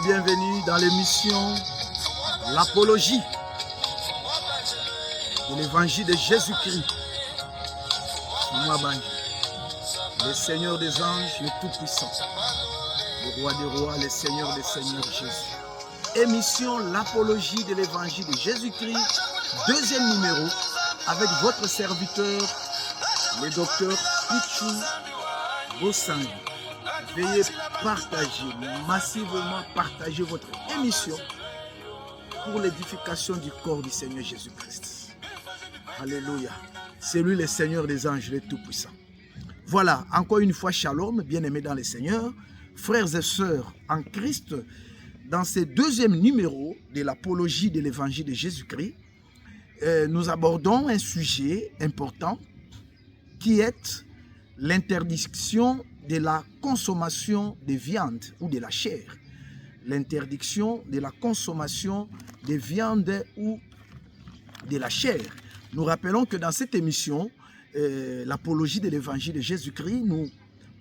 et bienvenue dans l'émission L'Apologie de l'Évangile de Jésus-Christ. Le Seigneur des anges, le Tout-Puissant, le Roi des rois, le Seigneur des seigneurs, Jésus. Émission L'Apologie de l'Évangile de Jésus-Christ, deuxième numéro, avec votre serviteur, le docteur Pichou Bossang. Veuillez partager, massivement partager votre émission pour l'édification du corps du Seigneur Jésus-Christ. Alléluia. C'est lui le Seigneur des anges, le Tout-Puissant. Voilà, encore une fois, shalom, bien-aimés dans le Seigneur, frères et sœurs en Christ, dans ce deuxième numéro de l'apologie de l'évangile de Jésus-Christ, nous abordons un sujet important qui est l'interdiction de la consommation de viande ou de la chair. L'interdiction de la consommation de viande ou de la chair. Nous rappelons que dans cette émission, l'apologie de l'évangile de Jésus-Christ,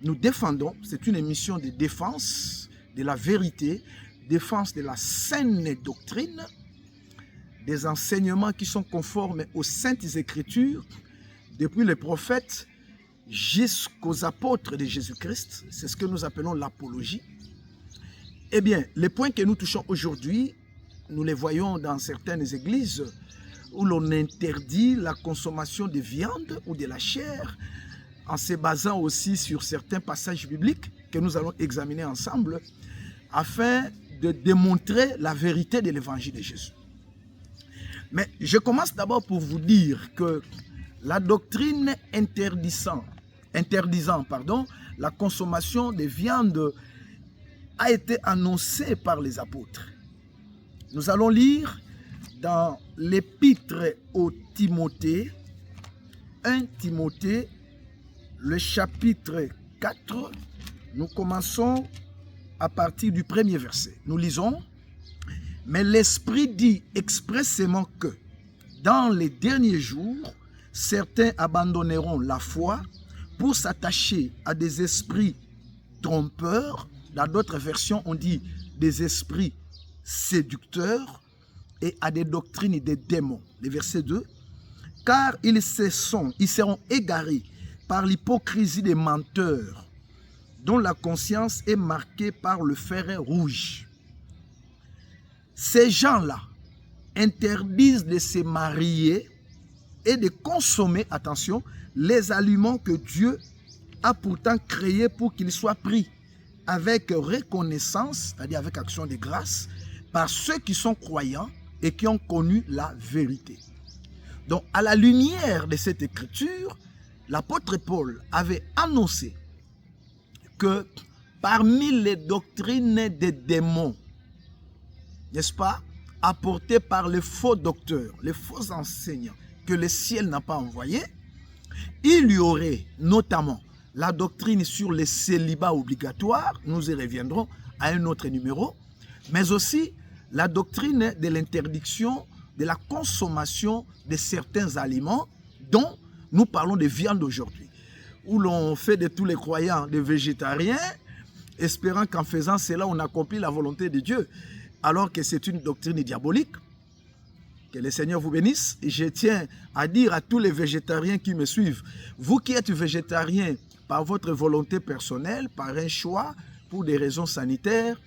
nous défendons, c'est une émission de défense de la vérité, défense de la saine doctrine, des enseignements qui sont conformes aux saintes écritures, depuis les prophètes jusqu'aux apôtres de Jésus-Christ. C'est ce que nous appelons l'apologie. Eh bien, les points que nous touchons aujourd'hui, nous les voyons dans certaines églises où l'on interdit la consommation de viande ou de la chair, en se basant aussi sur certains passages bibliques que nous allons examiner ensemble, afin de démontrer la vérité de l'évangile de Jésus. Mais je commence d'abord pour vous dire que la doctrine interdisant la consommation de viande a été annoncée par les apôtres. Nous allons lire dans l'épître au Timothée, 1 Timothée, le chapitre 4, nous commençons à partir du premier verset. Nous lisons: « Mais l'Esprit dit expressément que, dans les derniers jours, certains abandonneront la foi pour s'attacher à des esprits trompeurs. » Dans d'autres versions, on dit des esprits séducteurs et à des doctrines des démons. Le verset 2. « Car ils seront égarés par l'hypocrisie des menteurs, dont la conscience est marquée par le fer rouge. » Ces gens-là interdisent de se marier et de consommer, attention, les aliments que Dieu a pourtant créés pour qu'ils soient pris avec reconnaissance, c'est-à-dire avec action de grâce, par ceux qui sont croyants et qui ont connu la vérité. Donc, à la lumière de cette écriture, l'apôtre Paul avait annoncé que parmi les doctrines des démons, n'est-ce pas, apportées par les faux docteurs, les faux enseignants que le ciel n'a pas envoyés, il y aurait notamment la doctrine sur le célibat obligatoire, nous y reviendrons à un autre numéro, mais aussi la doctrine de l'interdiction de la consommation de certains aliments dont nous parlons de viande aujourd'hui, où l'on fait de tous les croyants des végétariens, espérant qu'en faisant cela, on accomplit la volonté de Dieu, alors que c'est une doctrine diabolique. Que le Seigneur vous bénisse. Et je tiens à dire à tous les végétariens qui me suivent, vous qui êtes végétariens par votre volonté personnelle, par un choix, pour des raisons sanitaires,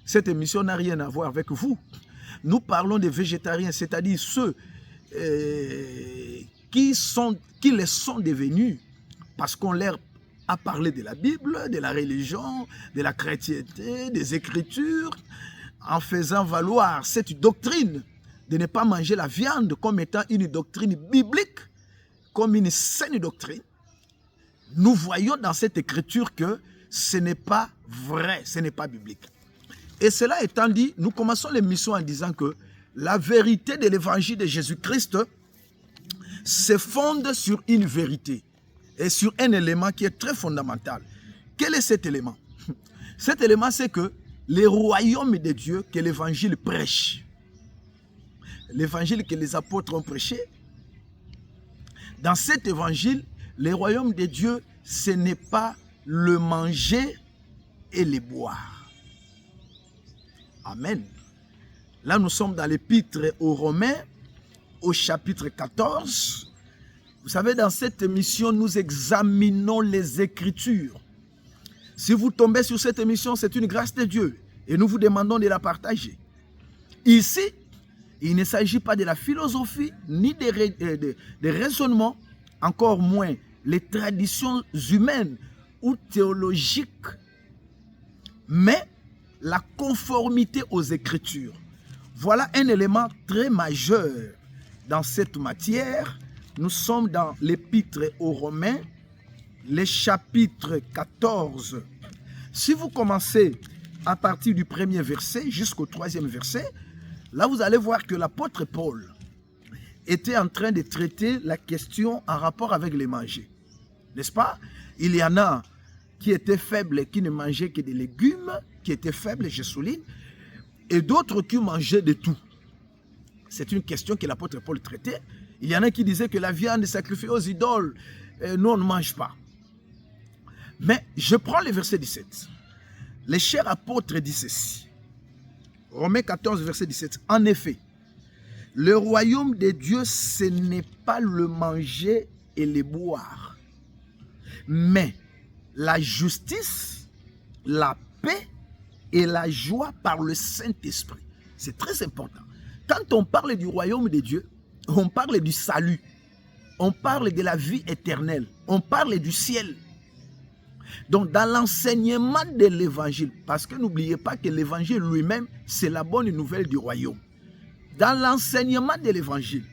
cette émission n'a rien à voir avec vous. Nous parlons des végétariens, c'est-à-dire ceux qui les sont devenus parce qu'on leur a parlé de la Bible, de la religion, de la chrétienté, des Écritures, en faisant valoir cette doctrine de ne pas manger la viande comme étant une doctrine biblique, comme une saine doctrine. Nous voyons dans cette écriture que ce n'est pas vrai, ce n'est pas biblique. Et cela étant dit, nous commençons l'émission en disant que la vérité de l'évangile de Jésus-Christ se fonde sur une vérité et sur un élément qui est très fondamental. Quel est cet élément? Cet élément, c'est que le royaume de Dieu que l'évangile prêche, l'évangile que les apôtres ont prêché, dans cet évangile, le royaume de Dieu, ce n'est pas le manger et le boire. Amen. Là, nous sommes dans l'épître aux Romains, au chapitre 14. Vous savez, dans cette émission, nous examinons les Écritures. Si vous tombez sur cette émission, c'est une grâce de Dieu et nous vous demandons de la partager. Ici, il ne s'agit pas de la philosophie ni des raisonnements, encore moins les traditions humaines ou théologiques, mais la conformité aux Écritures. Voilà un élément très majeur dans cette matière. Nous sommes dans l'épître aux Romains, les chapitres 14. Si vous commencez à partir du premier verset jusqu'au troisième verset, là vous allez voir que l'apôtre Paul était en train de traiter la question en rapport avec les manger. N'est-ce pas? Il y en a qui étaient faibles et qui ne mangeaient que des légumes, qui étaient faibles, je souligne, et d'autres qui mangeaient de tout. C'est une question que l'apôtre Paul traitait. Il y en a qui disaient que la viande est sacrifiée aux idoles, nous on ne mange pas. Mais je prends le verset 17. Le cher apôtre dit ceci. Romains 14, verset 17. En effet, le royaume de Dieu, ce n'est pas le manger et le boire, mais la justice, la paix et la joie par le Saint-Esprit. C'est très important. Quand on parle du royaume de Dieu, on parle du salut, on parle de la vie éternelle, on parle du ciel. Donc dans l'enseignement de l'évangile, parce que n'oubliez pas que l'évangile lui-même, c'est la bonne nouvelle du royaume. Dans l'enseignement de l'évangile,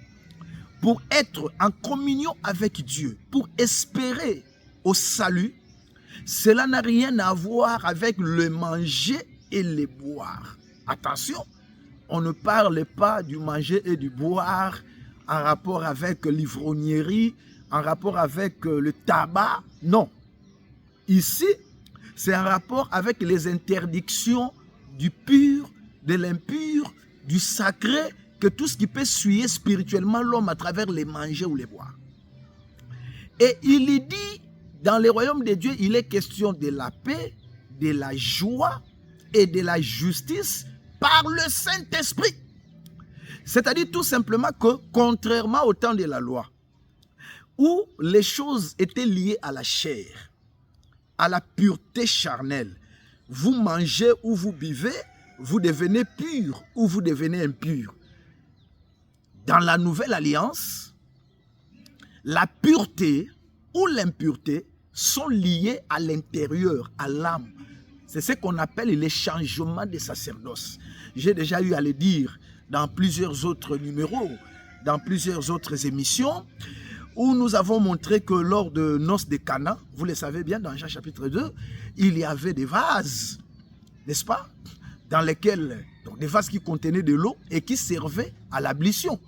pour être en communion avec Dieu, pour espérer au salut, cela n'a rien à voir avec le manger et le boire. Attention, on ne parle pas du manger et du boire en rapport avec l'ivrognerie, en rapport avec le tabac. Non. Ici, c'est en rapport avec les interdictions du pur, de l'impur, du sacré, que tout ce qui peut souiller spirituellement l'homme à travers les manger ou les boire. Et il dit, dans le royaume de Dieu, il est question de la paix, de la joie et de la justice par le Saint-Esprit. C'est-à-dire tout simplement que, contrairement au temps de la loi, où les choses étaient liées à la chair, à la pureté charnelle, vous mangez ou vous buvez, vous devenez pur ou vous devenez impur. Dans la nouvelle alliance, la pureté ou l'impureté sont liées à l'intérieur, à l'âme. C'est ce qu'on appelle les changements de sacerdoce. J'ai déjà eu à le dire dans plusieurs autres numéros, dans plusieurs autres émissions, où nous avons montré que lors de noces de Cana, vous le savez bien, dans Jean chapitre 2, il y avait des vases, n'est-ce pas, dans lesquels, donc des vases qui contenaient de l'eau et qui servaient à l'ablution.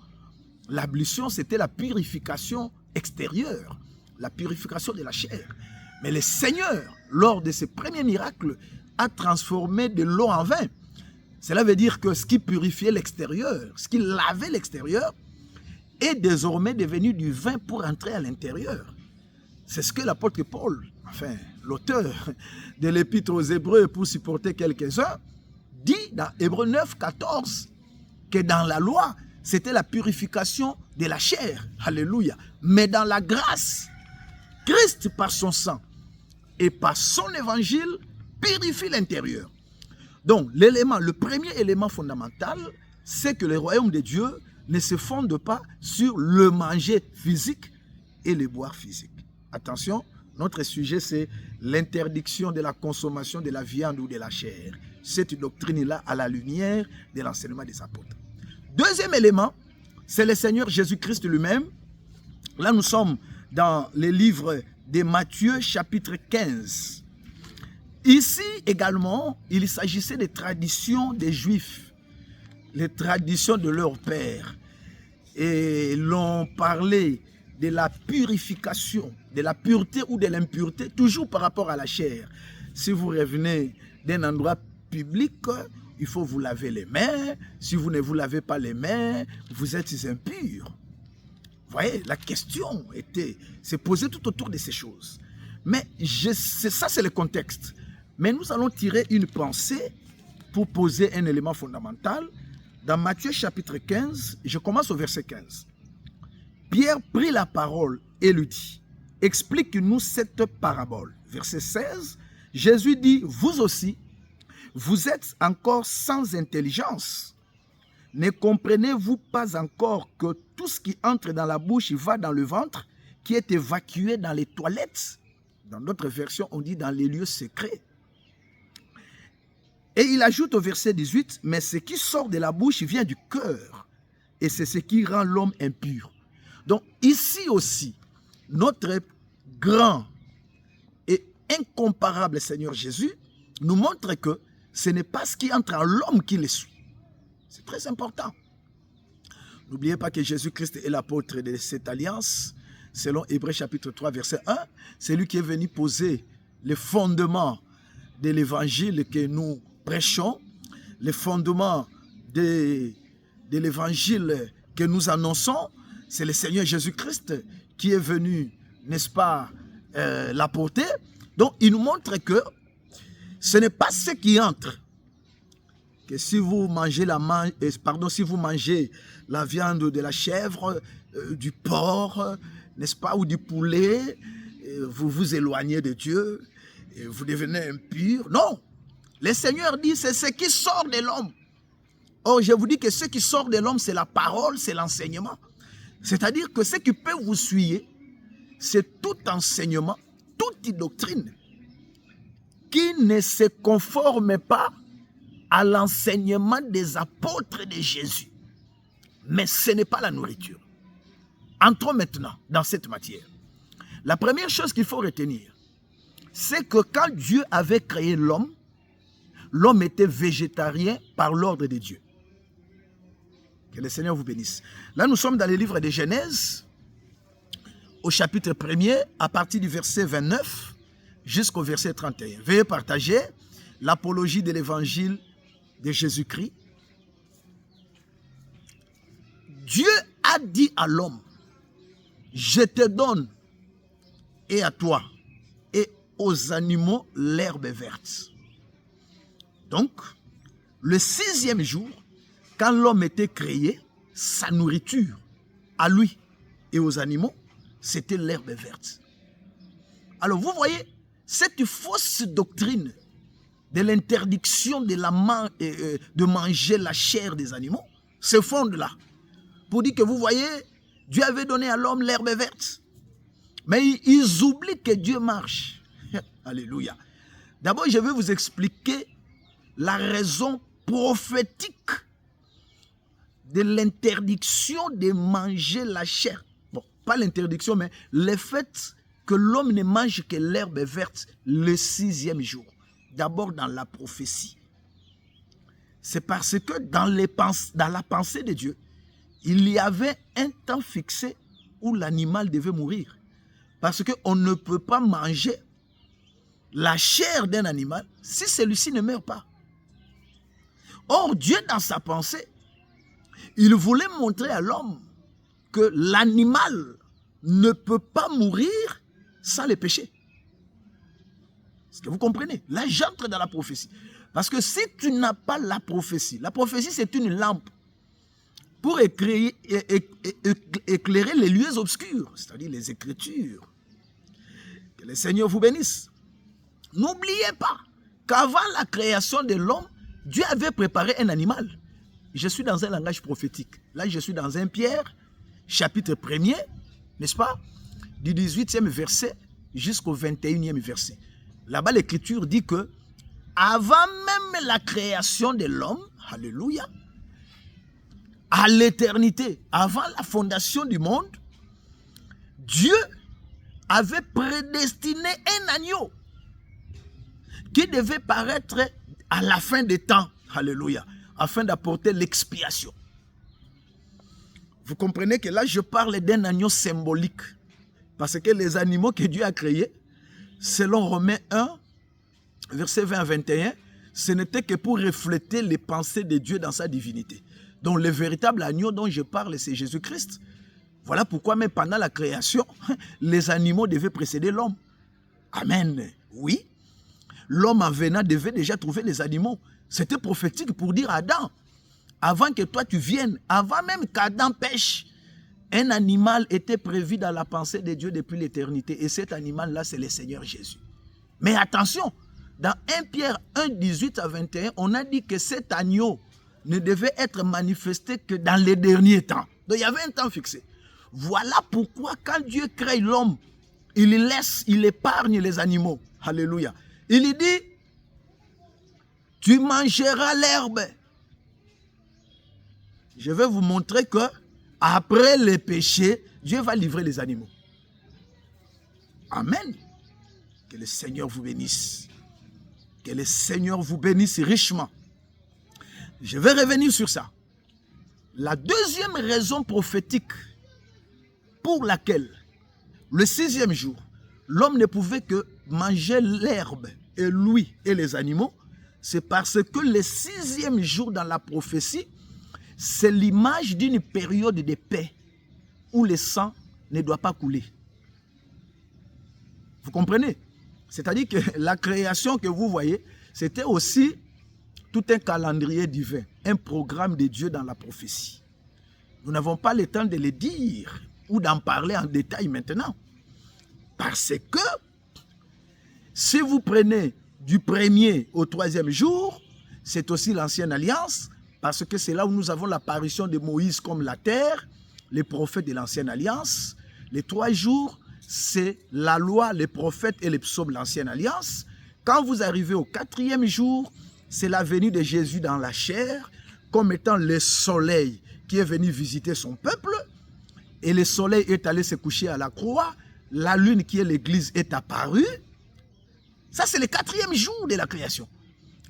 L'ablution, c'était la purification extérieure, la purification de la chair. Mais le Seigneur, lors de ses premiers miracles, a transformé de l'eau en vin. Cela veut dire que ce qui purifiait l'extérieur, ce qui lavait l'extérieur, est désormais devenu du vin pour entrer à l'intérieur. C'est ce que l'apôtre Paul, enfin l'auteur de l'épître aux Hébreux, pour supporter quelques-uns, dit dans Hébreux 9, 14, que dans la loi, c'était la purification de la chair. Alléluia. Mais dans la grâce, Christ par son sang et par son évangile purifie l'intérieur. Donc le premier élément fondamental, c'est que le royaume de Dieu ne se fonde pas sur le manger physique et le boire physique. Attention, notre sujet c'est l'interdiction de la consommation de la viande ou de la chair. Cette doctrine-là à la lumière de l'enseignement des apôtres. Deuxième élément, c'est le Seigneur Jésus-Christ lui-même. Là, nous sommes dans le livre de Matthieu, chapitre 15. Ici également, il s'agissait des traditions des Juifs, les traditions de leur père. Et l'on parlait de la purification, de la pureté ou de l'impureté, toujours par rapport à la chair. Si vous revenez d'un endroit public, il faut vous laver les mains. Si vous ne vous lavez pas les mains, vous êtes impurs. Vous voyez, la question s'est posée tout autour de ces choses. Mais ça, c'est le contexte. Mais nous allons tirer une pensée pour poser un élément fondamental. Dans Matthieu chapitre 15, je commence au verset 15. Pierre prit la parole et lui dit, explique-nous cette parabole. Verset 16, Jésus dit, vous aussi, vous êtes encore sans intelligence. Ne comprenez-vous pas encore que tout ce qui entre dans la bouche va dans le ventre, qui est évacué dans les toilettes? Dans d'autres versions, on dit dans les lieux secrets. Et il ajoute au verset 18, mais ce qui sort de la bouche vient du cœur, et c'est ce qui rend l'homme impur. Donc ici aussi, notre grand et incomparable Seigneur Jésus nous montre que ce n'est pas ce qui entre en l'homme qui le suit. C'est très important. N'oubliez pas que Jésus-Christ est l'apôtre de cette alliance. Selon Hébreux chapitre 3, verset 1, c'est lui qui est venu poser les fondements de l'évangile que nous prêchons, les fondements de l'évangile que nous annonçons. C'est le Seigneur Jésus-Christ qui est venu, n'est-ce pas, l'apporter. Donc, il nous montre que ce n'est pas ce qui entre. Que si vous mangez si vous mangez la viande de la chèvre, du porc, n'est-ce pas, ou du poulet, vous vous éloignez de Dieu, et vous devenez impur. Non, le Seigneur dit c'est ce qui sort de l'homme. Or, je vous dis que ce qui sort de l'homme, c'est la parole, c'est l'enseignement. C'est-à-dire que ce qui peut vous suivre, c'est tout enseignement, toute doctrine qui ne se conforme pas à l'enseignement des apôtres de Jésus. Mais ce n'est pas la nourriture. Entrons maintenant dans cette matière. La première chose qu'il faut retenir, c'est que quand Dieu avait créé l'homme, l'homme était végétarien par l'ordre de Dieu. Que le Seigneur vous bénisse. Là, nous sommes dans le livre de Genèse, au chapitre 1er, à partir du verset 29 jusqu'au verset 31. Veuillez partager l'apologie de l'évangile de Jésus-Christ. Dieu a dit à l'homme, je te donne, et à toi, et aux animaux, l'herbe verte. Donc, le 6e jour, quand l'homme était créé, sa nourriture, à lui et aux animaux, c'était l'herbe verte. Alors, vous voyez, cette fausse doctrine de l'interdiction de manger la chair des animaux se fonde là. Pour dire que vous voyez, Dieu avait donné à l'homme l'herbe verte. Mais ils oublient que Dieu marche. Alléluia. D'abord, je vais vous expliquer la raison prophétique de l'interdiction de manger la chair. Bon, pas l'interdiction, mais le fait que l'homme ne mange que l'herbe verte le 6e jour. D'abord dans la prophétie. C'est parce que dans la pensée de Dieu, il y avait un temps fixé où l'animal devait mourir. Parce qu'on ne peut pas manger la chair d'un animal si celui-ci ne meurt pas. Or, Dieu, dans sa pensée, il voulait montrer à l'homme que l'animal ne peut pas mourir sans le péché. Est-ce que vous comprenez? Là, j'entre dans la prophétie. Parce que si tu n'as pas la prophétie c'est une lampe pour éclairer les lieux obscurs, c'est-à-dire les Écritures. Que le Seigneur vous bénisse. N'oubliez pas qu'avant la création de l'homme, Dieu avait préparé un animal. Je suis dans un langage prophétique. Là, je suis dans 1 Pierre, chapitre 1er, n'est-ce pas? Du 18e verset jusqu'au 21e verset. Là-bas, l'Écriture dit que avant même la création de l'homme, alléluia, à l'éternité, avant la fondation du monde, Dieu avait prédestiné un agneau qui devait paraître à la fin des temps, alléluia, afin d'apporter l'expiation. Vous comprenez que là, je parle d'un agneau symbolique, parce que les animaux que Dieu a créés, selon Romains 1, verset 20 à 21, ce n'était que pour refléter les pensées de Dieu dans sa divinité. Donc le véritable agneau dont je parle, c'est Jésus-Christ. Voilà pourquoi même pendant la création, les animaux devaient précéder l'homme. Amen. Oui. l'homme en venant devait déjà trouver les animaux. C'était prophétique pour dire à Adam, avant que toi tu viennes, avant même qu'Adam pêche, un animal était prévu dans la pensée de Dieu depuis l'éternité. Et cet animal-là, c'est le Seigneur Jésus. Mais attention, dans 1 Pierre 1, 18 à 21, on a dit que cet agneau ne devait être manifesté que dans les derniers temps. Donc il y avait un temps fixé. Voilà pourquoi quand Dieu crée l'homme, il épargne les animaux. Alléluia. Il lui dit, tu mangeras l'herbe. Je vais vous montrer que après le péché, Dieu va livrer les animaux. Amen. Que le Seigneur vous bénisse. Que le Seigneur vous bénisse richement. Je vais revenir sur ça. La deuxième raison prophétique pour laquelle le 6e jour, l'homme ne pouvait que manger l'herbe et lui et les animaux, c'est parce que le 6e jour dans la prophétie, c'est l'image d'une période de paix où le sang ne doit pas couler. Vous comprenez? C'est-à-dire que la création que vous voyez, c'était aussi tout un calendrier divin, un programme de Dieu dans la prophétie. Nous n'avons pas le temps de le dire ou d'en parler en détail maintenant. Parce que si vous prenez du 1er au 3e jour, c'est aussi l'ancienne alliance, parce que c'est là où nous avons l'apparition de Moïse comme la terre, les prophètes de l'ancienne alliance. Les 3 jours, c'est la loi, les prophètes et les psaumes de l'ancienne alliance. Quand vous arrivez au 4e jour, c'est la venue de Jésus dans la chair, comme étant le soleil qui est venu visiter son peuple. Et le soleil est allé se coucher à la croix. La lune qui est l'église est apparue. Ça, c'est le 4e jour de la création.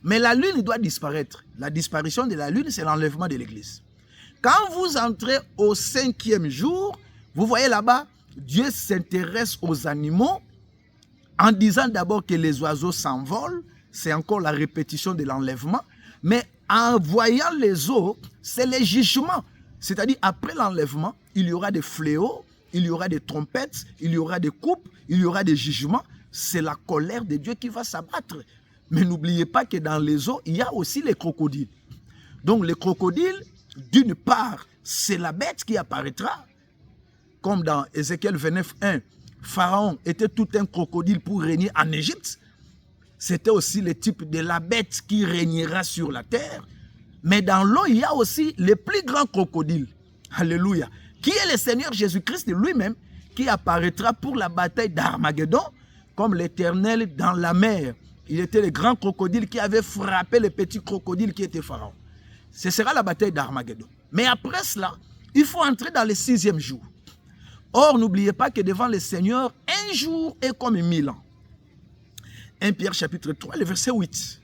Mais la lune doit disparaître. La disparition de la lune, c'est l'enlèvement de l'église. Quand vous entrez au 5e jour, vous voyez là-bas, Dieu s'intéresse aux animaux en disant d'abord que les oiseaux s'envolent. C'est encore la répétition de l'enlèvement. Mais en voyant les eaux, c'est le jugement. C'est-à-dire, après l'enlèvement, il y aura des fléaux, il y aura des trompettes, il y aura des coupes, il y aura des jugements. C'est la colère de Dieu qui va s'abattre. Mais n'oubliez pas que dans les eaux, il y a aussi les crocodiles. Donc les crocodiles, d'une part, c'est la bête qui apparaîtra. Comme dans Ézéchiel 29:1, Pharaon était tout un crocodile pour régner en Égypte. C'était aussi le type de la bête qui régnera sur la terre. Mais dans l'eau, il y a aussi le plus grand crocodile. Alléluia. Qui est le Seigneur Jésus-Christ lui-même, qui apparaîtra pour la bataille d'Armageddon, comme l'Éternel dans la mer. Il était le grand crocodile qui avait frappé le petit crocodile qui était Pharaon. Ce sera la bataille d'Armageddon. Mais après cela, il faut entrer dans le 6e jour. Or, n'oubliez pas que devant le Seigneur, un jour est comme 1000 ans. 1 Pierre chapitre 3, le verset 8.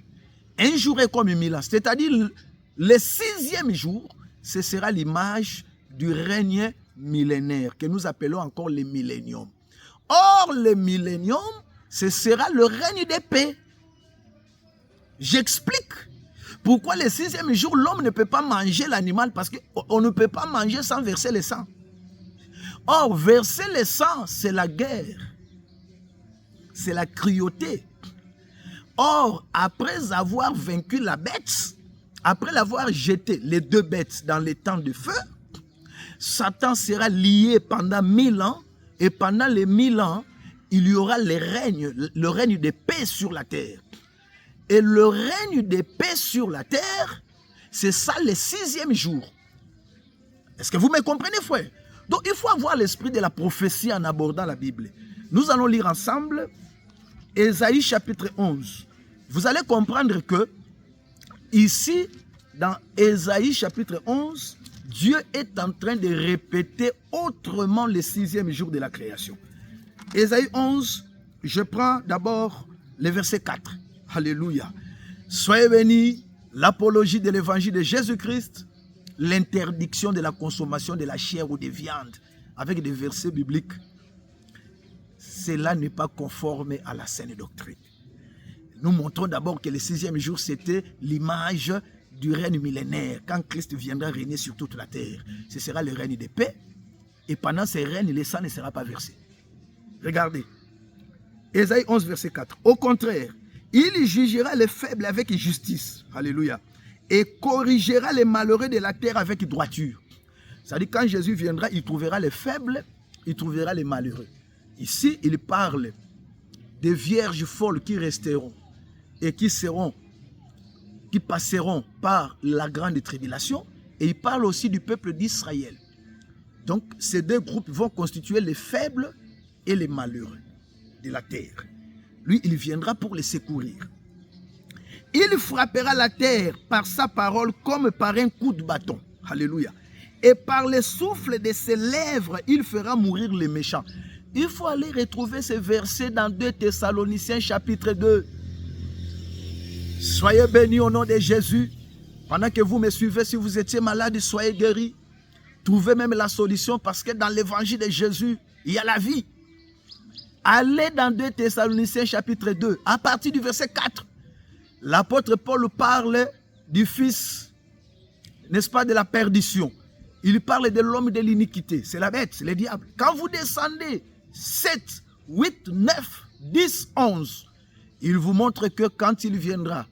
Un jour est comme 1000 ans. C'est-à-dire, le 6e jour, ce sera l'image du règne millénaire, que nous appelons encore le millénium. Or, le millénium, ce sera le règne de paix. J'explique pourquoi le 6e jour, l'homme ne peut pas manger l'animal, parce qu'on ne peut pas manger sans verser le sang. Or, verser le sang, c'est la guerre. C'est la cruauté. Or, après avoir vaincu la bête, après l'avoir jeté les 2 bêtes dans les temps de feu, Satan sera lié pendant 1000 ans, et pendant les 1000 ans, il y aura le règne de paix sur la terre. Et le règne de paix sur la terre, c'est ça le 6e jour. Est-ce que vous me comprenez, frère? Donc, il faut avoir l'esprit de la prophétie en abordant la Bible. Nous allons lire ensemble Ésaïe chapitre 11. Vous allez comprendre que ici, dans Ésaïe chapitre 11, Dieu est en train de répéter autrement le 6e jour de la création. Ésaïe 11, je prends d'abord le verset 4. Alléluia. Soyez bénis, l'apologie de l'évangile de Jésus-Christ, l'interdiction de la consommation de la chair ou des viandes, avec des versets bibliques. Cela n'est pas conforme à la saine doctrine. Nous montrons d'abord que le 6e jour, c'était l'image du règne millénaire, quand Christ viendra régner sur toute la terre. Ce sera le règne de paix, et pendant ce règne, le sang ne sera pas versé. Regardez, Ésaïe 11, verset 4. Au contraire, Il jugera les faibles avec justice. Alléluia. Et corrigera les malheureux de la terre avec droiture. C'est-à-dire quand Jésus viendra, il trouvera les faibles, il trouvera les malheureux. Ici, il parle des vierges folles qui resteront et qui passeront par la grande tribulation. Et il parle aussi du peuple d'Israël. Donc, ces deux groupes vont constituer les faibles et les malheureux de la terre. Lui, il viendra pour les secourir. Il frappera la terre par sa parole comme par un coup de bâton. Alléluia. Et par le souffle de ses lèvres, il fera mourir les méchants. Il faut aller retrouver ces versets dans 2 Thessaloniciens chapitre 2. Soyez bénis au nom de Jésus. Pendant que vous me suivez, si vous étiez malade, soyez guéris. Trouvez même la solution parce que dans l'évangile de Jésus, il y a la vie. Allez dans 2 Thessaloniciens chapitre 2, à partir du verset 4. L'apôtre Paul parle du fils, n'est-ce pas, de la perdition. Il parle de l'homme de l'iniquité. C'est la bête, c'est le diable. Quand vous descendez 7, 8, 9, 10, 11, il vous montre que quand il viendra,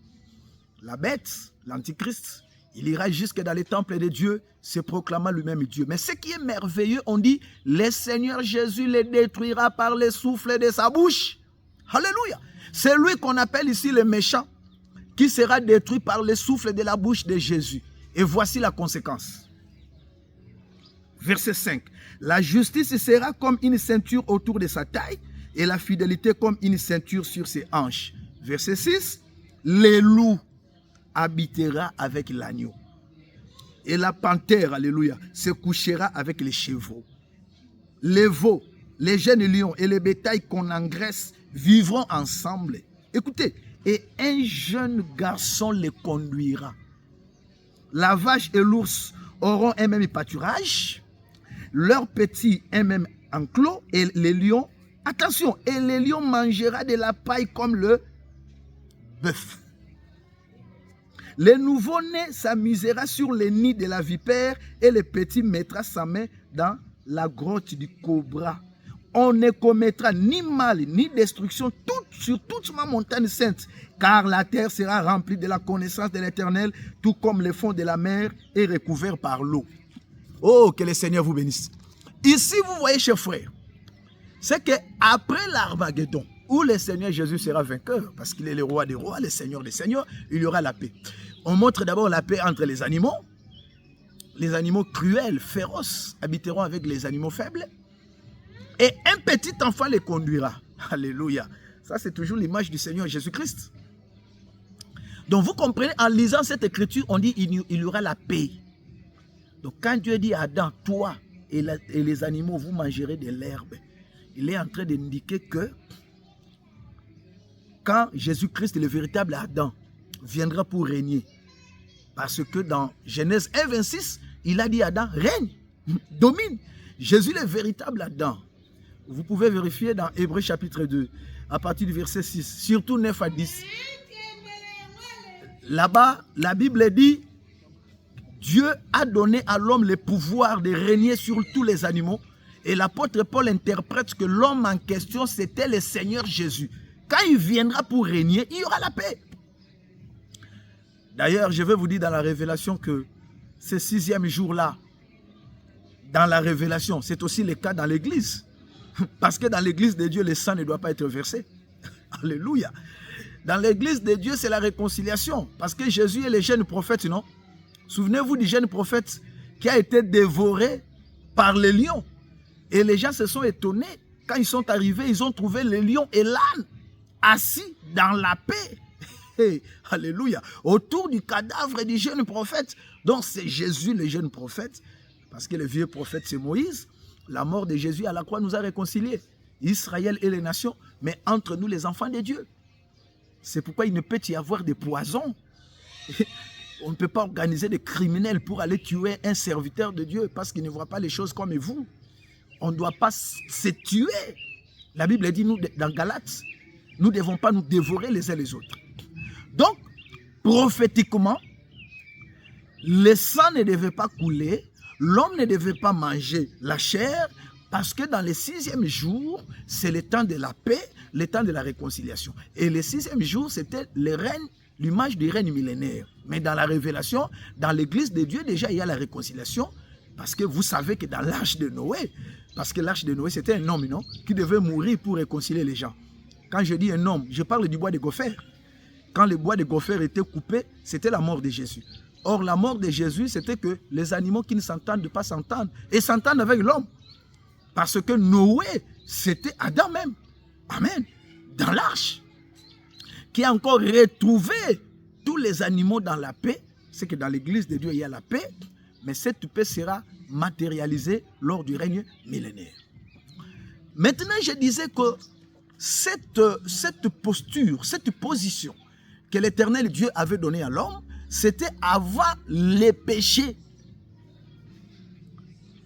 la bête, l'antichrist, il ira jusque dans les temples de Dieu, se proclamant lui-même Dieu. Mais ce qui est merveilleux, on dit, le Seigneur Jésus les détruira par le souffle de sa bouche. Alléluia. C'est lui qu'on appelle ici le méchant, qui sera détruit par le souffle de la bouche de Jésus. Et voici la conséquence. Verset 5. La justice sera comme une ceinture autour de sa taille et la fidélité comme une ceinture sur ses hanches. Verset 6. Les loups habitera avec l'agneau. Et la panthère, alléluia, se couchera avec les chevaux. Les veaux, les jeunes lions et les bétails qu'on engraisse vivront ensemble. Écoutez, et un jeune garçon les conduira. La vache et l'ours auront un même pâturage, leurs petits un même enclos, et les lions, attention, et les lions mangera de la paille comme le bœuf. Le nouveau-né s'amusera sur les nids de la vipère et le petit mettra sa main dans la grotte du cobra. On ne commettra ni mal ni destruction sur toute ma montagne sainte, car la terre sera remplie de la connaissance de l'Éternel, tout comme le fond de la mer est recouvert par l'eau. Oh, que le Seigneur vous bénisse. Ici, vous voyez, chers frères, c'est qu'après l'Armageddon, où le Seigneur Jésus sera vainqueur, parce qu'il est le roi des rois, le Seigneur des seigneurs, il y aura la paix. On montre d'abord la paix entre les animaux. Les animaux cruels, féroces, habiteront avec les animaux faibles. Et un petit enfant les conduira. Alléluia. Ça, c'est toujours l'image du Seigneur Jésus-Christ. Donc, vous comprenez, en lisant cette écriture, on dit il y aura la paix. Donc, quand Dieu dit à Adam, toi et les animaux, vous mangerez de l'herbe, il est en train d'indiquer que quand Jésus-Christ, le véritable Adam, viendra pour régner. Parce que dans Genèse 1, 26, il a dit à Adam, règne, domine. Jésus, le véritable Adam. Vous pouvez vérifier dans Hébreux chapitre 2, à partir du verset 6, surtout 9 à 10. Là-bas, la Bible dit, Dieu a donné à l'homme le pouvoir de régner sur tous les animaux. Et l'apôtre Paul interprète que l'homme en question, c'était le Seigneur Jésus. Quand il viendra pour régner, il y aura la paix. D'ailleurs, je vais vous dire dans la révélation que ce 6e jour-là, dans la révélation, c'est aussi le cas dans l'église. Parce que dans l'église de Dieu, le sang ne doit pas être versé. Alléluia. Dans l'église de Dieu, c'est la réconciliation. Parce que Jésus est le jeune prophète, non? Souvenez-vous du jeune prophète qui a été dévoré par les lions. Et les gens se sont étonnés. Quand ils sont arrivés, ils ont trouvé les lions et l'âne assis dans la paix. Hey, alléluia. Autour du cadavre du jeune prophète. Donc c'est Jésus le jeune prophète. Parce que le vieux prophète c'est Moïse. La mort de Jésus à la croix nous a réconciliés. Israël et les nations. Mais entre nous les enfants de Dieu. C'est pourquoi il ne peut y avoir de poison. On ne peut pas organiser des criminels pour aller tuer un serviteur de Dieu. Parce qu'il ne voit pas les choses comme vous. On ne doit pas se tuer. La Bible dit nous dans Galates. Nous ne devons pas nous dévorer les uns les autres. Donc, prophétiquement, le sang ne devait pas couler, l'homme ne devait pas manger la chair, Parce que dans le 6e jour, c'est le temps de la paix, le temps de la réconciliation. Et le 6e jour, c'était le règne, l'image du règne millénaire. Mais dans la révélation, dans l'église de Dieu, déjà, il y a la réconciliation. Parce que vous savez que dans l'arche de Noé, parce que l'arche de Noé, c'était un homme, non, qui devait mourir pour réconcilier les gens. Quand je dis un homme, je parle du bois de gopher. Quand le bois de gopher était coupé, c'était la mort de Jésus. Or, la mort de Jésus, c'était que les animaux qui ne s'entendent pas s'entendent et s'entendent avec l'homme. Parce que Noé, c'était Adam même. Amen. Dans l'arche. Qui a encore retrouvé tous les animaux dans la paix. C'est que dans l'église de Dieu, il y a la paix. Mais cette paix sera matérialisée lors du règne millénaire. Maintenant, je disais que cette posture, cette position que l'Éternel Dieu avait donnée à l'homme, c'était avant les péchés.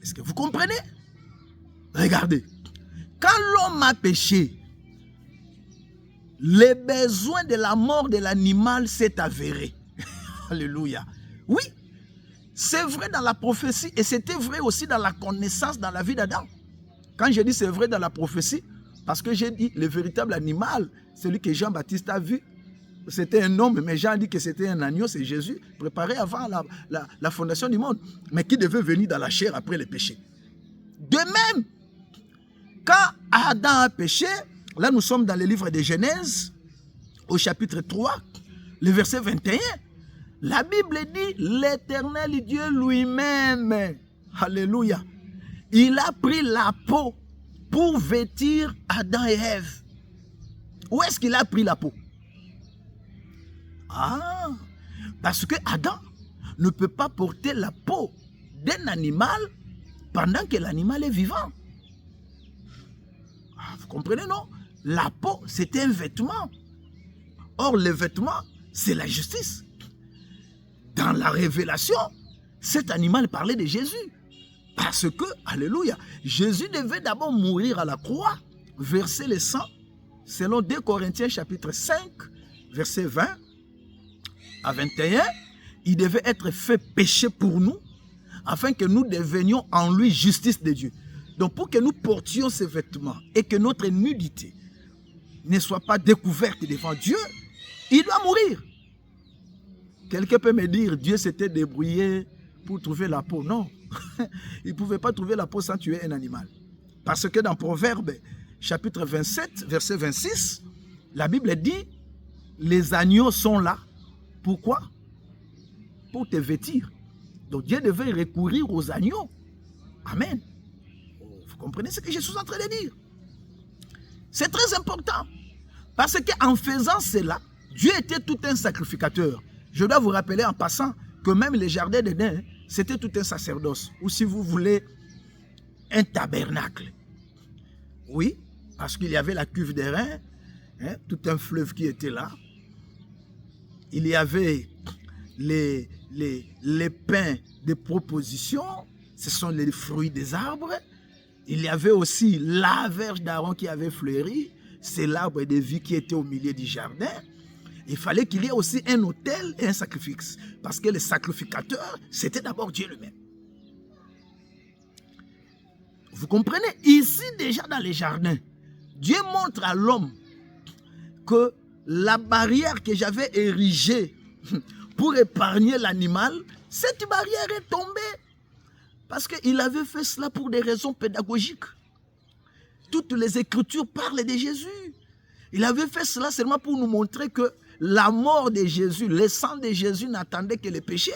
Est-ce que vous comprenez? Regardez, quand l'homme a péché, le besoin de la mort de l'animal s'est avéré. Alléluia. Oui, c'est vrai dans la prophétie et c'était vrai aussi dans la connaissance dans la vie d'Adam. Quand je dis c'est vrai dans la prophétie, parce que j'ai dit le véritable animal, celui que Jean-Baptiste a vu, c'était un homme, mais Jean dit que c'était un agneau, c'est Jésus, préparé avant la fondation du monde, mais qui devait venir dans la chair après le péché. De même, quand Adam a péché, là nous sommes dans le livre de Genèse, au chapitre 3, le verset 21, la Bible dit, l'Éternel Dieu lui-même, alléluia, il a pris la peau pour vêtir Adam et Ève. Où est-ce qu'il a pris la peau? Ah, parce que Adam ne peut pas porter la peau d'un animal pendant que l'animal est vivant. Ah, vous comprenez, non? La peau, c'était un vêtement. Or, le vêtement, c'est la justice. Dans la révélation, cet animal parlait de Jésus. Parce que, alléluia, Jésus devait d'abord mourir à la croix, verser le sang, selon 2 Corinthiens chapitre 5, verset 20 à 21, il devait être fait péché pour nous, afin que nous devenions en lui justice de Dieu. Donc pour que nous portions ces vêtements et que notre nudité ne soit pas découverte devant Dieu, il doit mourir. Quelqu'un peut me dire, Dieu s'était débrouillé pour trouver la peau. Non, il ne pouvait pas trouver la peau sans tuer un animal. Parce que dans Proverbe, chapitre 27, verset 26, la Bible dit, les agneaux sont là. Pourquoi? Pour te vêtir. Donc Dieu devait recourir aux agneaux. Amen. Vous comprenez ce que je suis en train de dire? C'est très important. Parce qu'en faisant cela, Dieu était tout un sacrificateur. Je dois vous rappeler en passant que même les jardins d'Éden, c'était tout un sacerdoce. Ou si vous voulez, un tabernacle. Oui, parce qu'il y avait la cuve d'airain, tout un fleuve qui était là. Il y avait les pains de proposition, ce sont les fruits des arbres. Il y avait aussi la verge d'Aaron qui avait fleuri, c'est l'arbre de vie qui était au milieu du jardin. Il fallait qu'il y ait aussi un autel et un sacrifice, parce que le sacrificateur, c'était d'abord Dieu lui-même. Vous comprenez? Ici, déjà dans les jardins, Dieu montre à l'homme que la barrière que j'avais érigée pour épargner l'animal, cette barrière est tombée. Parce qu'il avait fait cela pour des raisons pédagogiques. Toutes les Écritures parlent de Jésus. Il avait fait cela seulement pour nous montrer que la mort de Jésus, le sang de Jésus n'attendait que le péché.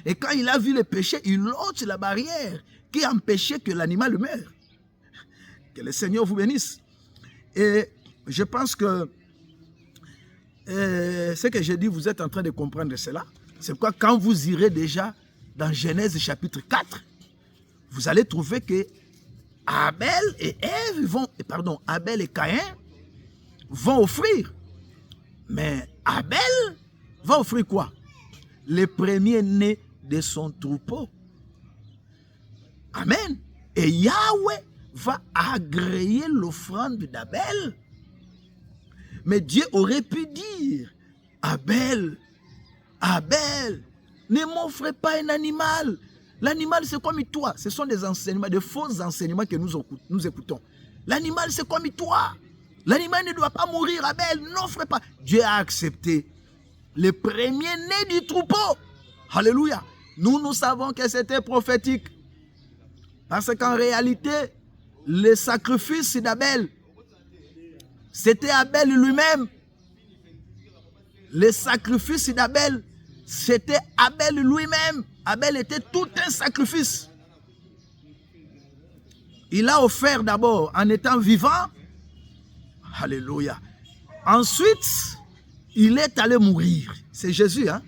Et quand il a vu le péché, il ôte la barrière qui empêchait que l'animal meure. Que le Seigneur vous bénisse. Et je pense que ce que j'ai dit, vous êtes en train de comprendre cela. C'est pourquoi quand vous irez déjà dans Genèse chapitre 4, vous allez trouver que Abel et Abel et Caïn vont offrir. Mais Abel va offrir quoi? Les premiers-nés de son troupeau. Amen. Et Yahweh va agréer l'offrande d'Abel. Mais Dieu aurait pu dire, Abel, ne m'offre pas un animal, L'animal, c'est comme toi. Ce sont des enseignements, de faux enseignements que nous écoutons. L'animal, c'est comme toi. L'animal ne doit pas mourir, Abel, n'offre pas. Dieu a accepté les premiers-nés du troupeau. Alléluia. Nous savons que c'était prophétique. Parce qu'en réalité, le sacrifice d'Abel, c'était Abel lui-même. Le sacrifice d'Abel, c'était Abel lui-même. Abel était tout un sacrifice. Il a offert d'abord en étant vivant. Alléluia. Ensuite, il est allé mourir. C'est Jésus, hein?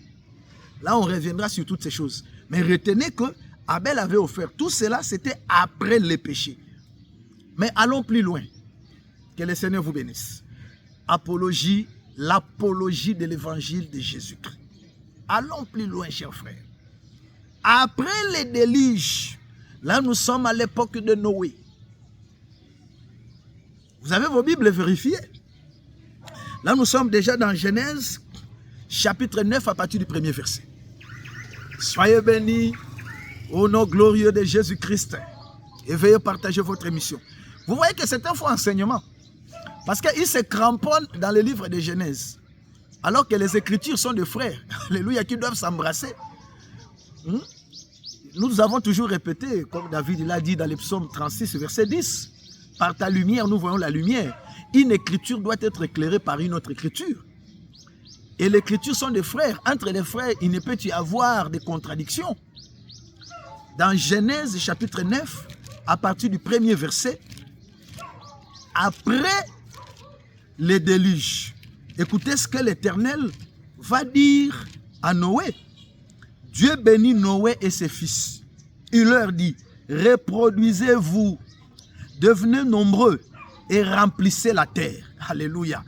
Là, on reviendra sur toutes ces choses. Mais retenez que Abel avait offert. Tout cela, c'était après les péchés. Mais allons plus loin. Que le Seigneur vous bénisse. Apologie, l'apologie de l'évangile de Jésus-Christ. Allons plus loin, chers frères. Après les déluges, là, nous sommes à l'époque de Noé. Vous avez vos Bibles vérifiées? Là, nous sommes déjà dans Genèse, chapitre 9, à partir du premier verset. Soyez bénis au nom glorieux de Jésus-Christ et veuillez partager votre émission. Vous voyez que c'est un faux enseignement. Parce qu'il se cramponne dans le livre de Genèse. Alors que les Écritures sont des frères. Alléluia, qui doivent s'embrasser. Nous avons toujours répété, comme David l'a dit dans le psaume 36, verset 10. Par ta lumière, nous voyons la lumière. Une écriture doit être éclairée par une autre écriture. Et les écritures sont des frères. Entre les frères, il ne peut y avoir de contradictions. Dans Genèse chapitre 9, à partir du premier verset, après les déluges, écoutez ce que l'Éternel va dire à Noé. Dieu bénit Noé et ses fils. Il leur dit, reproduisez-vous, devenez nombreux et remplissez la terre. Alléluia.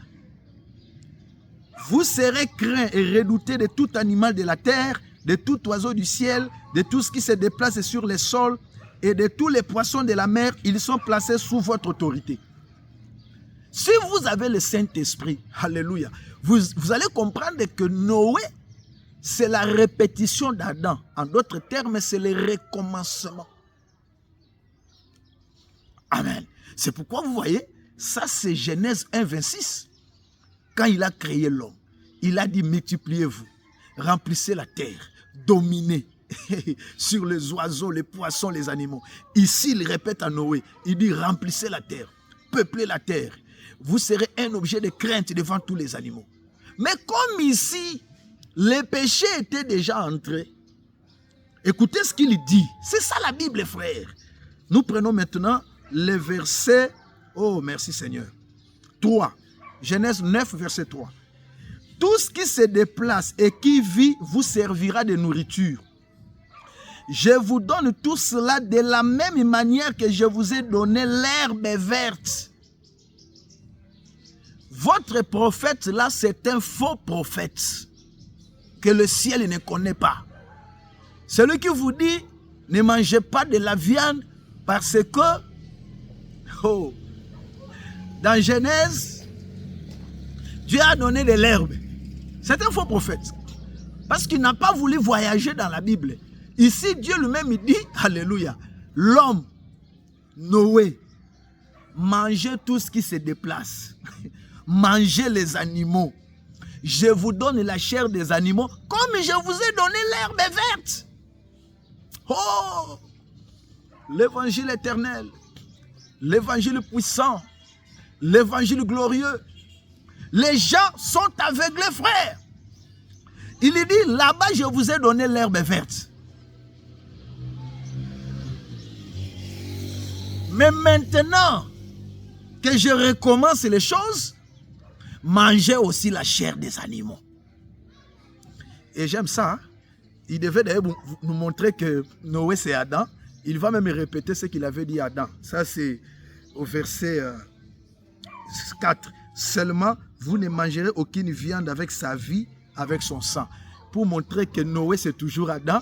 Vous serez craints et redoutés de tout animal de la terre, de tout oiseau du ciel, de tout ce qui se déplace sur les sols et de tous les poissons de la mer. Ils sont placés sous votre autorité. Si vous avez le Saint-Esprit, alléluia, vous allez comprendre que Noé, c'est la répétition d'Adam. En d'autres termes, c'est le recommencement. Amen. C'est pourquoi vous voyez, ça c'est Genèse 1, 26. Quand il a créé l'homme, il a dit multipliez-vous, remplissez la terre, dominez sur les oiseaux, les poissons, les animaux. Ici, il répète à Noé, il dit remplissez la terre, peuplez la terre. Vous serez un objet de crainte devant tous les animaux. Mais comme ici, les péchés étaient déjà entrés, écoutez ce qu'il dit. C'est ça la Bible, frères. Nous prenons maintenant le verset, oh merci Seigneur, 3. Genèse 9, verset 3. Tout ce qui se déplace et qui vit vous servira de nourriture. Je vous donne tout cela de la même manière que je vous ai donné l'herbe verte. Votre prophète là, c'est un faux prophète que le ciel ne connaît pas. Celui qui vous dit, ne mangez pas de la viande parce que, oh, dans Genèse, Dieu a donné de l'herbe. C'est un faux prophète. Parce qu'il n'a pas voulu voyager dans la Bible. Ici, Dieu lui-même dit, alléluia, l'homme, Noé, mangez tout ce qui se déplace. Mangez les animaux. Je vous donne la chair des animaux comme je vous ai donné l'herbe verte. Oh! L'évangile éternel, l'évangile puissant, l'évangile glorieux. Les gens sont aveuglés, frère. Il dit, là-bas, je vous ai donné l'herbe verte. Mais maintenant que je recommence les choses, mangez aussi la chair des animaux. Et j'aime ça. Hein? Il devait d'ailleurs nous montrer que Noé, c'est Adam. Il va même répéter ce qu'il avait dit à Adam. Ça, c'est au verset 4. Seulement, vous ne mangerez aucune viande avec sa vie, avec son sang. Pour montrer que Noé, c'est toujours Adam.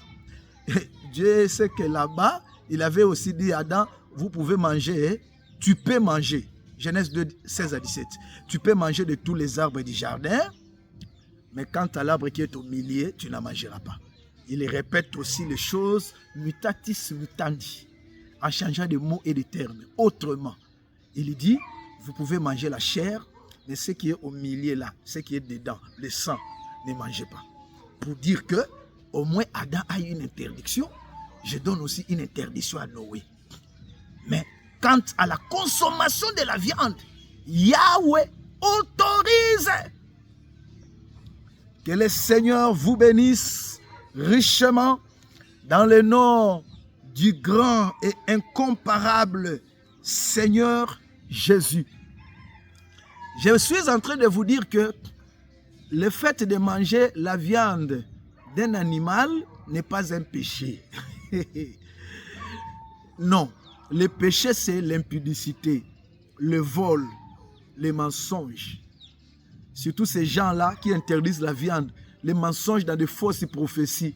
Et Dieu sait que là-bas, il avait aussi dit à Adam, vous pouvez manger, tu peux manger. Genèse 2, 16 à 17. Tu peux manger de tous les arbres du jardin, mais quant à l'arbre qui est au milieu, tu n'en mangeras pas. Il répète aussi les choses mutatis mutandi, en changeant de mots et de termes. Autrement, il dit, vous pouvez manger la chair, mais ce qui est au milieu là, ce qui est dedans, le sang, ne mangez pas. Pour dire que, au moins Adam a eu une interdiction, je donne aussi une interdiction à Noé. Mais quant à la consommation de la viande, Yahweh autorise. Que le Seigneur vous bénisse richement dans le nom du grand et incomparable Seigneur Jésus. Je suis en train de vous dire que le fait de manger la viande d'un animal n'est pas un péché. Non, le péché c'est l'impudicité, le vol, les mensonges. Surtout ces gens-là qui interdisent la viande, les mensonges dans de fausses prophéties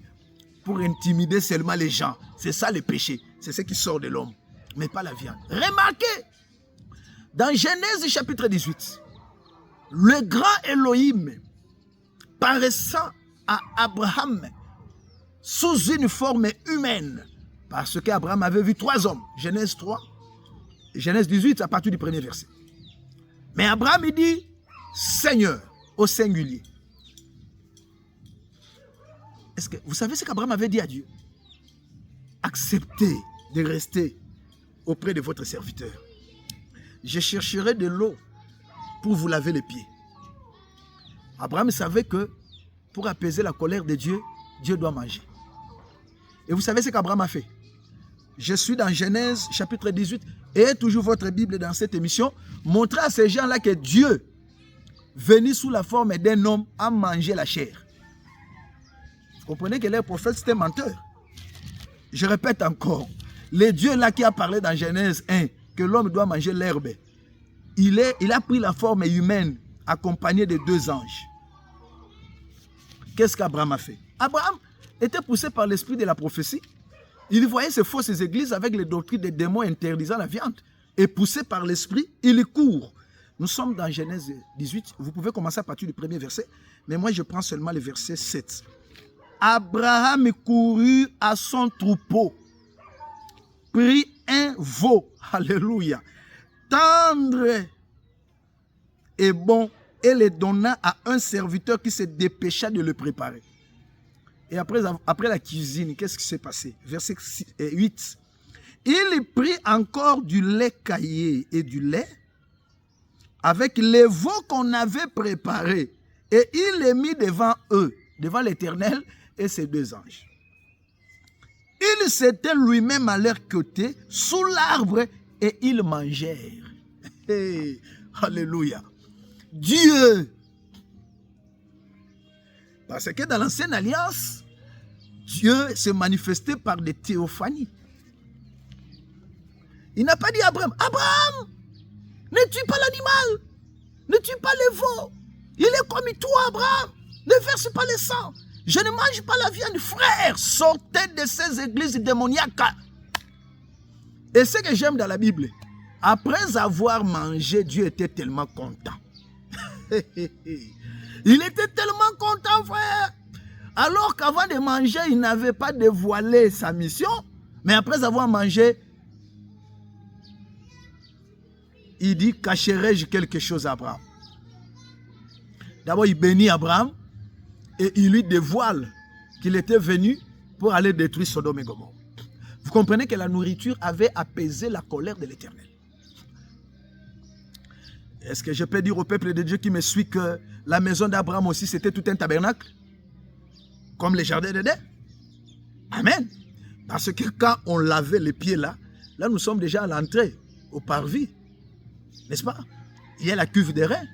pour intimider seulement les gens. C'est ça le péché, c'est ce qui sort de l'homme, mais pas la viande. Remarquez, dans Genèse chapitre 18, le grand Elohim paraissant à Abraham sous une forme humaine, parce qu'Abraham avait vu 3 hommes, Genèse 3, Genèse 18 à partir du premier verset. Mais Abraham il dit Seigneur au singulier. Est-ce que vous savez ce qu'Abraham avait dit à Dieu? Acceptez de rester auprès de votre serviteur. Je chercherai de l'eau pour vous laver les pieds. Abraham savait que pour apaiser la colère de Dieu, Dieu doit manger. Et vous savez ce qu'Abraham a fait? Je suis dans Genèse chapitre 18 et toujours votre Bible dans cette émission. Montrez à ces gens-là que Dieu, venu sous la forme d'un homme, a mangé la chair. Vous comprenez que les prophètes c'était menteur. Je répète encore, le Dieu là qui a parlé dans Genèse 1 que l'homme doit manger l'herbe, il a pris la forme humaine accompagné de 2 anges. Qu'est-ce qu'Abraham a fait? Abraham était poussé par l'esprit de la prophétie. Il voyait ces fausses églises avec les doctrines des démons interdisant la viande. Et poussé par l'esprit, il court. Nous sommes dans Genèse 18. Vous pouvez commencer à partir du premier verset. Mais moi, je prends seulement le verset 7. Abraham courut à son troupeau, prit un veau, alléluia, tendre et bon, et le donna à un serviteur qui se dépêcha de le préparer. Et après la cuisine, qu'est-ce qui s'est passé? Verset 8. Il prit encore du lait caillé et du lait avec les veaux qu'on avait préparés. Et il les mit devant eux, devant l'Éternel et ses 2 anges. Il s'était lui-même à leur côté, sous l'arbre, et ils mangèrent. Hey, alléluia. Dieu. Parce que dans l'ancienne alliance, Dieu se manifestait par des théophanies. Il n'a pas dit à Abraham, Abraham, ne tue pas l'animal, ne tue pas les veaux. Il est comme toi, Abraham, ne verse pas le sang. Je ne mange pas la viande, frère. Sortez de ces églises démoniaques. Et ce que j'aime dans la Bible, après avoir mangé, Dieu était tellement content. Il était tellement content, frère. Alors qu'avant de manger, il n'avait pas dévoilé sa mission. Mais après avoir mangé, il dit, cacherai-je quelque chose à Abraham? D'abord, il bénit Abraham et il lui dévoile qu'il était venu pour aller détruire Sodome et Gomorrhe. Vous comprenez que la nourriture avait apaisé la colère de l'Éternel. Est-ce que je peux dire au peuple de Dieu qui me suit que la maison d'Abraham aussi c'était tout un tabernacle? Comme les jardins d'Éden? Amen. Parce que quand on lavait les pieds là nous sommes déjà à l'entrée, au parvis. N'est-ce pas? Il y a la cuve des reins.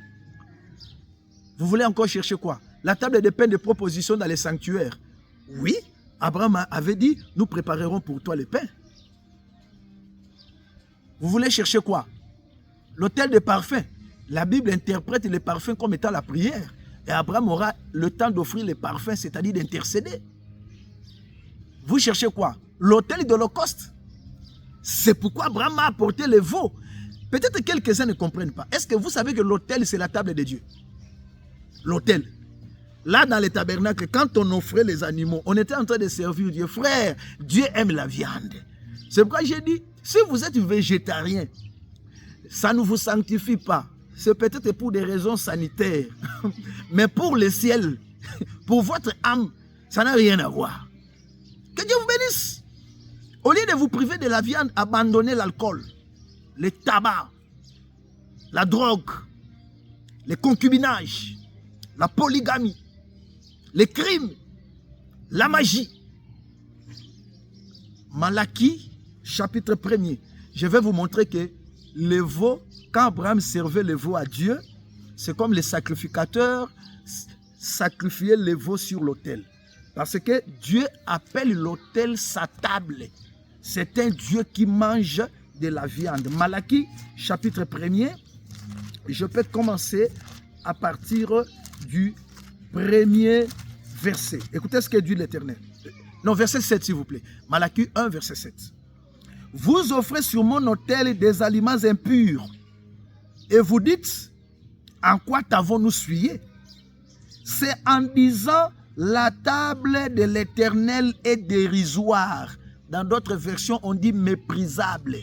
Vous voulez encore chercher quoi? La table de pain de proposition dans les sanctuaires. Oui, Abraham avait dit, nous préparerons pour toi le pain. Vous voulez chercher quoi? L'autel de parfum. La Bible interprète les parfums comme étant la prière. Et Abraham aura le temps d'offrir les parfums, c'est-à-dire d'intercéder. Vous cherchez quoi? L'autel de l'Holocauste. C'est pourquoi Abraham a apporté les veaux. Peut-être quelques-uns ne comprennent pas. Est-ce que vous savez que l'autel, c'est la table de Dieu? L'autel. Là, dans les tabernacles, quand on offrait les animaux, on était en train de servir Dieu. Frère, Dieu aime la viande. C'est pourquoi j'ai dit, si vous êtes végétarien, ça ne vous sanctifie pas. C'est peut-être pour des raisons sanitaires. Mais pour le ciel, pour votre âme, ça n'a rien à voir. Que Dieu vous bénisse. Au lieu de vous priver de la viande, abandonnez l'alcool, le tabac, la drogue, les concubinages, la polygamie, les crimes, la magie. Malachie, chapitre 1er. Je vais vous montrer que le veau, quand Abraham servait le veau à Dieu, c'est comme les sacrificateurs sacrifiaient le veau sur l'autel. Parce que Dieu appelle l'autel sa table. C'est un Dieu qui mange de la viande. Malachie, chapitre 1er. Je peux commencer à partir du premier verset. Écoutez ce que dit l'Éternel. Non, verset 7 s'il vous plaît. Malachie 1, verset 7. Vous offrez sur mon autel des aliments impurs. Et vous dites, en quoi t'avons-nous souillé? C'est en disant, la table de l'Éternel est dérisoire. Dans d'autres versions, on dit méprisable.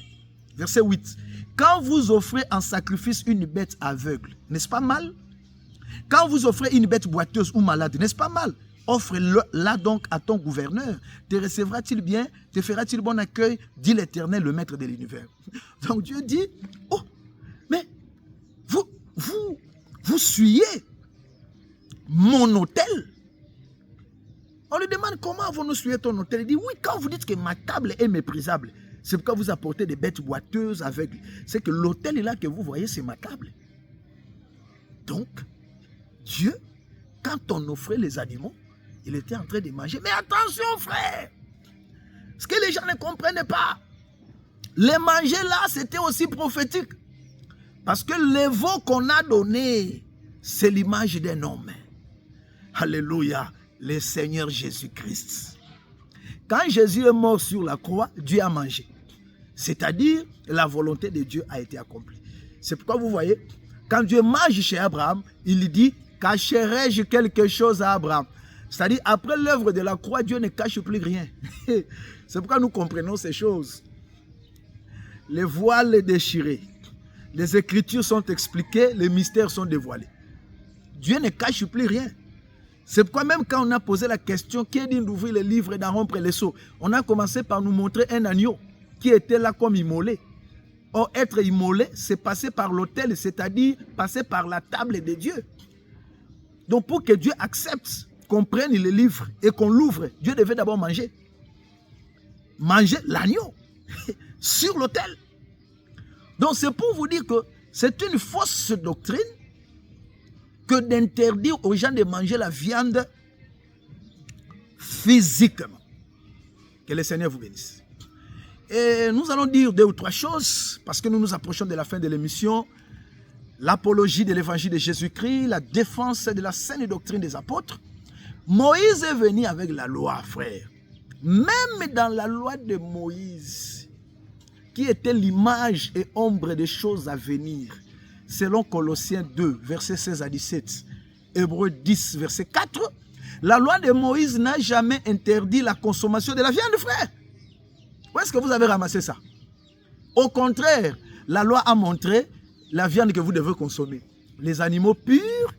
Verset 8. Quand vous offrez en sacrifice une bête aveugle, n'est-ce pas mal? Quand vous offrez une bête boiteuse ou malade, n'est-ce pas mal? Offre-la donc à ton gouverneur. Te recevra-t-il bien? Te fera-t-il bon accueil? Dit l'Éternel, le maître de l'univers. Donc Dieu dit, oh, mais vous suyez mon autel. On lui demande comment avons-nous suivi ton autel. Il dit, oui, quand vous dites que ma table est méprisable, c'est pourquoi vous apportez des bêtes boiteuses aveugles. C'est que l'autel est là que vous voyez, c'est ma table. Donc, Dieu, quand on offrait les animaux, il était en train de manger. Mais attention, frère, ce que les gens ne comprennent pas, les manger là, c'était aussi prophétique. Parce que le veau qu'on a donné, c'est l'image d'un homme. Alléluia, le Seigneur Jésus-Christ. Quand Jésus est mort sur la croix, Dieu a mangé. C'est-à-dire, la volonté de Dieu a été accomplie. C'est pourquoi vous voyez, quand Dieu mange chez Abraham, il dit, cacherai-je quelque chose à Abraham? C'est-à-dire, après l'œuvre de la croix, Dieu ne cache plus rien. C'est pourquoi nous comprenons ces choses. Les voiles déchirés, les Écritures sont expliquées, les mystères sont dévoilés. Dieu ne cache plus rien. C'est pourquoi même quand on a posé la question, qui est digne d'ouvrir les livres et d'en rompre les sceaux, on a commencé par nous montrer un agneau qui était là comme immolé. Or, être immolé, c'est passer par l'autel, c'est-à-dire passer par la table de Dieu. Donc, pour que Dieu accepte qu'on prenne les livres et qu'on l'ouvre, Dieu devait d'abord manger. Manger l'agneau sur l'autel. Donc, c'est pour vous dire que c'est une fausse doctrine que d'interdire aux gens de manger la viande physiquement. Que le Seigneur vous bénisse. Et nous allons dire 2 ou 3 choses, parce que nous nous approchons de la fin de l'émission. L'apologie de l'évangile de Jésus-Christ, la défense de la saine doctrine des apôtres. Moïse est venu avec la loi, frère. Même dans la loi de Moïse, qui était l'image et ombre des choses à venir, selon Colossiens 2, versets 16 à 17, Hébreux 10, verset 4, la loi de Moïse n'a jamais interdit la consommation de la viande, frère. Où est-ce que vous avez ramassé ça? Au contraire, la loi a montré la viande que vous devez consommer. Les animaux purs,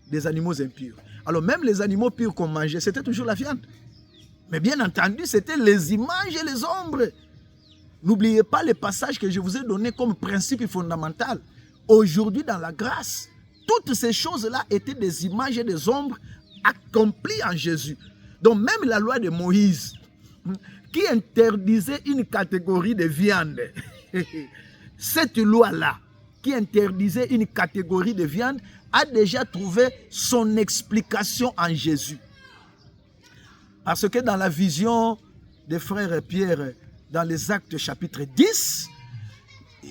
des animaux impurs. Alors même les animaux purs qu'on mangeait, c'était toujours la viande. Mais bien entendu, c'était les images et les ombres. N'oubliez pas les passages que je vous ai donnés comme principe fondamental. Aujourd'hui, dans la grâce, toutes ces choses-là étaient des images et des ombres accomplies en Jésus. Donc même la loi de Moïse, qui interdisait une catégorie de viande, cette loi-là, qui interdisait une catégorie de viande, a déjà trouvé son explication en Jésus. Parce que dans la vision des frères Pierre, dans les Actes chapitre 10,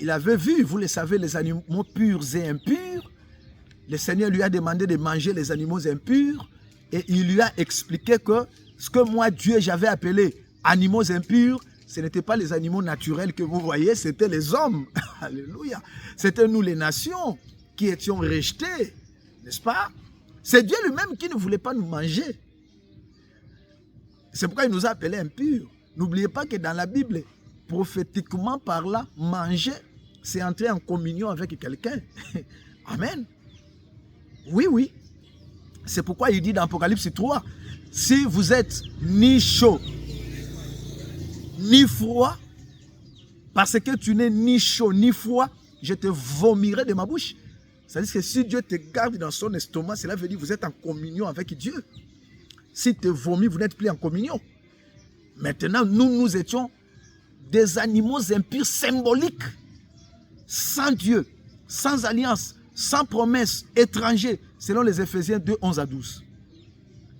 il avait vu, vous le savez, les animaux purs et impurs. Le Seigneur lui a demandé de manger les animaux impurs et il lui a expliqué que ce que moi, Dieu, j'avais appelé animaux impurs, ce n'étaient pas les animaux naturels que vous voyez, c'était les hommes. Alléluia. C'était nous les nations qui étions rejetés, n'est-ce pas? C'est Dieu lui-même qui ne voulait pas nous manger. C'est pourquoi il nous a appelés impurs. N'oubliez pas que dans la Bible, prophétiquement parlant, manger, c'est entrer en communion avec quelqu'un. Amen. Oui, oui. C'est pourquoi il dit dans Apocalypse 3, si vous êtes ni chaud, ni froid, parce que tu n'es ni chaud, ni froid, je te vomirai de ma bouche. C'est-à-dire que si Dieu te garde dans son estomac, cela veut dire que vous êtes en communion avec Dieu. Si te vomit, vous n'êtes plus en communion. Maintenant, nous étions des animaux impurs symboliques, sans Dieu, sans alliance, sans promesse, étrangers, selon les Éphésiens 2, 11 à 12.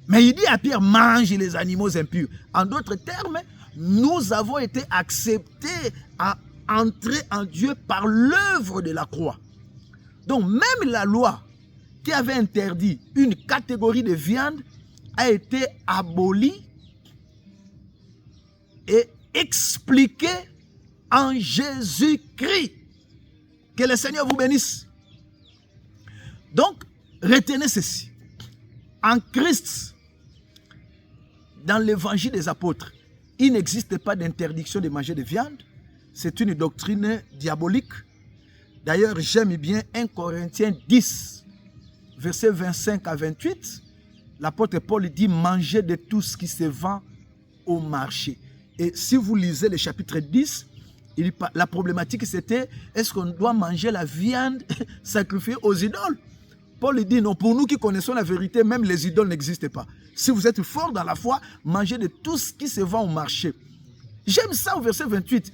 Mais il dit à Pierre, mange les animaux impurs. En d'autres termes, nous avons été acceptés à entrer en Dieu par l'œuvre de la croix. Donc même la loi qui avait interdit une catégorie de viande a été abolie et expliquée en Jésus-Christ. Que le Seigneur vous bénisse. Donc, retenez ceci. En Christ, dans l'évangile des apôtres, il n'existe pas d'interdiction de manger de viande. C'est une doctrine diabolique. D'ailleurs, j'aime bien 1 Corinthiens 10, versets 25 à 28. L'apôtre Paul dit « Mangez de tout ce qui se vend au marché ». Et si vous lisez le chapitre 10, la problématique c'était « Est-ce qu'on doit manger la viande sacrifiée aux idoles ?» Paul dit « Non, pour nous qui connaissons la vérité, même les idoles n'existent pas. Si vous êtes fort dans la foi, mangez de tout ce qui se vend au marché. » J'aime ça au verset 28.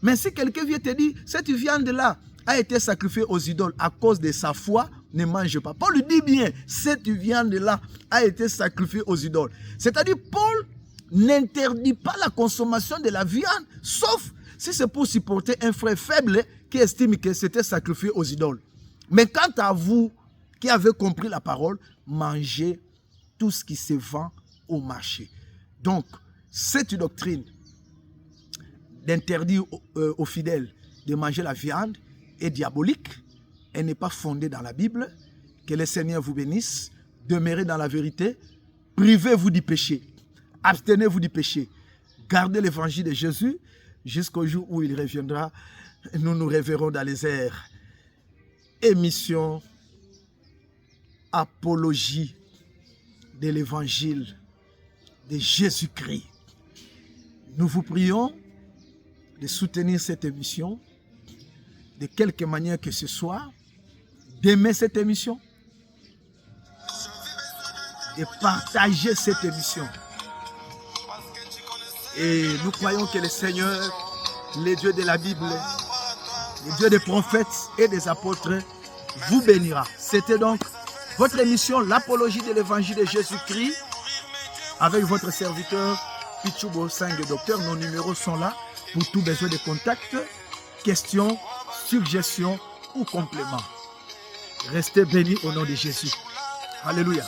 Mais si quelqu'un vient te dire « Cette viande-là a été sacrifiée aux idoles à cause de sa foi, ne mange pas. » Paul dit bien « Cette viande-là a été sacrifiée aux idoles. » C'est-à-dire Paul n'interdit pas la consommation de la viande, sauf si c'est pour supporter un frère faible qui estime que c'était sacrifié aux idoles. Mais quant à vous qui avez compris la parole, mangez tout ce qui se vend au marché. Donc, cette doctrine d'interdire aux fidèles de manger la viande est diabolique. Elle n'est pas fondée dans la Bible. Que le Seigneur vous bénisse. Demeurez dans la vérité. Privez-vous du péché. Abstenez-vous du péché. Gardez l'évangile de Jésus jusqu'au jour où il reviendra. Nous nous reverrons dans les airs. Émission Apologie de l'évangile de Jésus-Christ. Nous vous prions de soutenir cette émission de quelque manière que ce soit, d'aimer cette émission et partager cette émission. Et nous croyons que le Seigneur, le Dieu de la Bible, le Dieu des prophètes et des apôtres, vous bénira. C'était donc votre émission, l'apologie de l'évangile de Jésus-Christ, avec votre serviteur Pichubo Sang Docteur. Nos numéros sont là pour tout besoin de contact, questions, suggestions ou compléments. Restez bénis au nom de Jésus. Alléluia.